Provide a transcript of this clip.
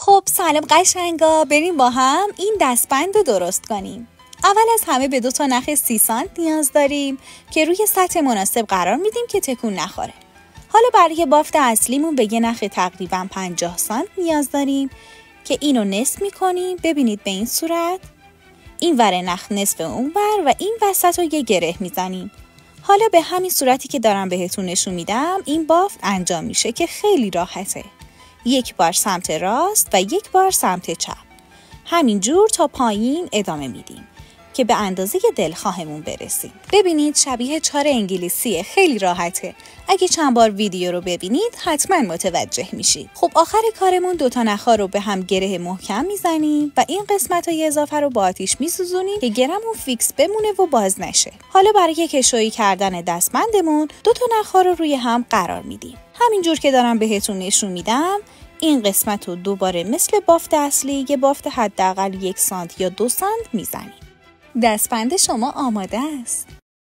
خب سلام قشنگا، بریم با هم این دستبند رو درست کنیم. اول از همه به 2 تا نخ 30 سانت نیاز داریم که روی سطح مناسب قرار میدیم که تکون نخوره. حالا برای بافت اصلیمون به یه نخ تقریبا 50 سانت نیاز داریم که اینو نصف میکنیم. ببینید به این صورت، این ور نخ نصف اون ور و این وسط رو یه گره میزنیم. حالا به همین صورتی که دارم بهتون نشون میدم این بافت انجام میشه که خیلی راحته. 1 بار سمت راست و 1 بار سمت چپ. همینجور تا پایین ادامه میدیم که به اندازه دلخواهمون برسیم. ببینید شبیه 4 انگلیسیه، خیلی راحته. اگه چند بار ویدیو رو ببینید حتما متوجه میشید. خب آخر کارمون 2 تا نخا رو به هم گره محکم میزنیم و این قسمت‌های اضافه رو با آتیش میسوزونیم که گرمون فیکس بمونه و باز نشه. حالا برای کشویی کردن دستبندمون 2 تا نخا رو روی هم قرار میدیم. همینجور که دارم بهتون نشون میدم این قسمت رو دوباره مثل بافت اصلی یه بافت حداقل 1 سانت یا 2 سانت میزنیم. دستبند شما آماده است.